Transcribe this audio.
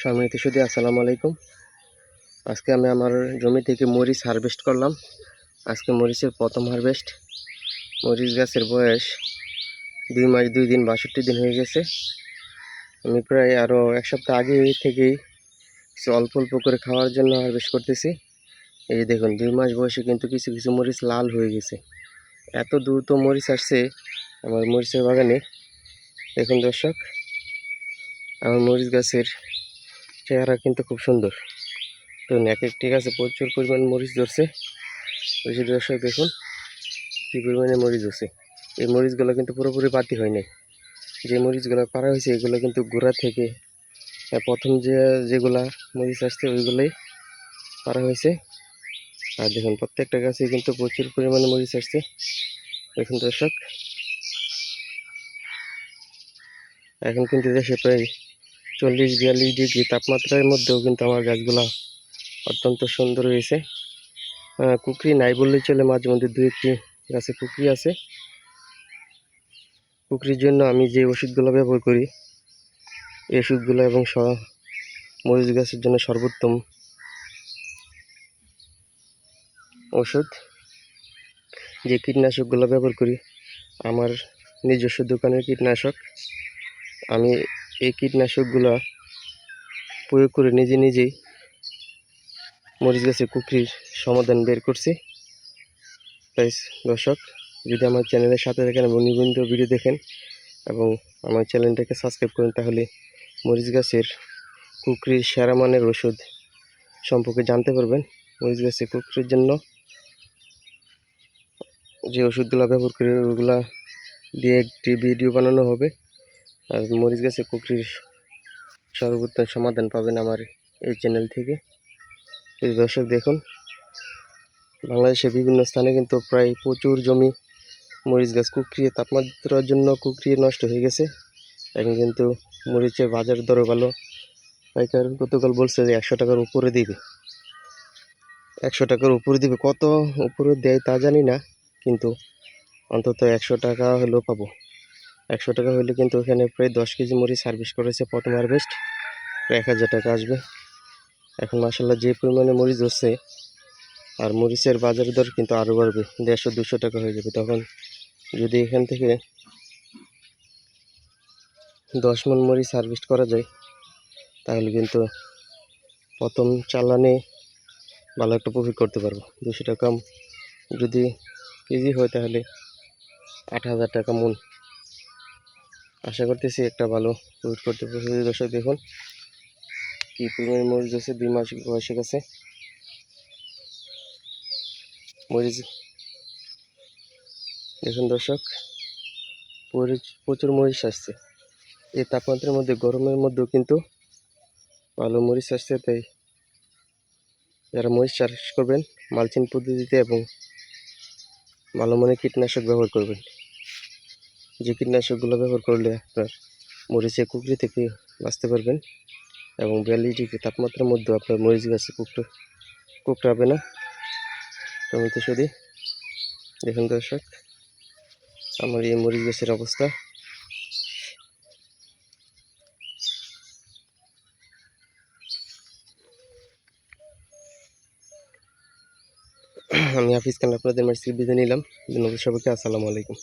সম্মানিত সুধী, আসসালামু আলাইকুম। আজকে আমি আমার জমি থেকে মরিচ হারভেস্ট করলাম। আজকে মরিচের প্রথম হারভেস্ট। মরিচ গাছের বয়স 2 মাস 2 দিন 62 দিন হয়ে গেছে। আমি প্রায় আরও 1 সপ্তাহ আগে থেকেই কিছু অল্প অল্প করে খাওয়ার জন্য হারভেস্ট করতেছি। এই দেখুন 2 মাস বয়সে কিন্তু কিছু কিছু মরিচ লাল হয়ে গেছে। এত দ্রুত মরিচ আসছে আমার মরিচের বাগানে। দেখুন দর্শক, আমার মরিচ গাছের চেহারা কিন্তু খুব সুন্দর। তো এক একটি গাছে প্রচুর পরিমাণ মরিচ ধরছে। ওই যে দর্শক দেখুন কী পরিমাণে মরিচ ধরছে। এই মরিচগুলো কিন্তু পুরোপুরি পাতি হয় নাই। যে মরিচগুলো পাড়া হয়েছে এগুলো কিন্তু গোড়া থেকে প্রথম যেগুলা মরিচ আসছে ওইগুলোই পাড়া হয়েছে। আর দেখুন প্রত্যেকটা গাছে কিন্তু প্রচুর পরিমাণে মরিচ আসছে। দেখুন দর্শক, এখন কিন্তু দেশে প্রায় 40-42 ডিগ্রি তাপমাত্রার মধ্যেও কিন্তু আমার গাছগুলা অত্যন্ত সুন্দর হয়েছে। কুকরি নাই বললেই চলে, মাঝে মধ্যে 2-1টি গাছে কুকরি আছে। কুকরির জন্য আমি যে ওষুধগুলো ব্যবহার করি এই ওষুধগুলো এবং মরিচ গাছের জন্য সর্বোত্তম ওষুধ যে কীটনাশকগুলো ব্যবহার করি আমার নিজস্ব দোকানের কীটনাশক। আমি এই কীটনাশকগুলো প্রয়োগ করে নিজেই মরিচ গাছে কুকরির সমাধান বের করছি। তাই দর্শক, যদি আমার চ্যানেলের সাথে থাকেন এবং নিবন্ধিত ভিডিও দেখেন এবং আমার চ্যানেলটাকে সাবস্ক্রাইব করেন, তাহলে মরিচ গাছের কুকরির সেরা মানের ওষুধ সম্পর্কে জানতে পারবেন। মরিচ গাছে কুকরির জন্য যে ওষুধগুলো ব্যবহার করি ওগুলা দিয়ে একটি ভিডিও বানানো হবে। আর মরিচ গাছে কুকরির সর্বোত্তম সমাধান পাবেন আমার এই চ্যানেল থেকে। এই দর্শক দেখুন, বাংলাদেশের বিভিন্ন স্থানে কিন্তু প্রায় প্রচুর জমি মরিচ গাছ কুকরিয়ে তাপমাত্রার জন্য কুকরিয়ে নষ্ট হয়ে গেছে। এখন কিন্তু মরিচের বাজার দরও ভালো। পাইকার গতকাল বলছে যে 100 টাকার উপরে দিবে। 100 টাকার উপরে দিবে, কত উপরে দেয় তা জানি না, কিন্তু অন্তত 100 টাকা হলেও পাবো। 100 টাকা হলে কিন্তু এখানে প্রায় 10 কেজি মরিচ হারভেস্ট করেছে প্রথম হারভেস্ট, প্রায় 1000 টাকা আসবে। এখন মাসাল্লাহ যে পরিমাণে মরিচ ধরছে, আর মরিচের বাজার দর কিন্তু আরও বাড়বে, 150-200 টাকা হয়ে যাবে। তখন যদি এখান থেকে 10 মণ মরিচ হারভেস্ট করা যায় তাহলে কিন্তু প্রথম চালানে ভালো একটা প্রফিট করতে পারবো। 200 টাকা যদি কেজি হয় তাহলে 8000 টাকা মণ। আশা করতেছি একটা ভালো প্রফিট করতে পারবো। দর্শক দেখুন কি পরিমাণে মরিচ আছে, 2 মাস বয়সে গেছে মরিচ। দেখুন দর্শক, প্রচুর মরিচ আসছে এই তাপমাত্রার মধ্যে, গরমের মধ্যেও কিন্তু ভালো মরিচ আসছে। তাই যারা মরিচ চাষ করবেন মালচিং পদ্ধতিতে এবং ভালো মানের কীটনাশক ব্যবহার করবেন। যে কীটনাশকগুলো ব্যবহার করলে আপনার মরিচের কুকরি থেকে বাঁচতে পারবেন এবং 42 ডিগ্রি তাপমাত্রার মধ্যে আপনার মরিচ গাছে কুকড়াবে না। সম্মানিত সুধী, দেখুন দর্শক আমার এই মরিচ গাছের অবস্থা। আমি হাফিজ খান আপনাদের মাঝে বিদায় নিলাম। ধন্যবাদ সবাইকে। আসসালামু আলাইকুম।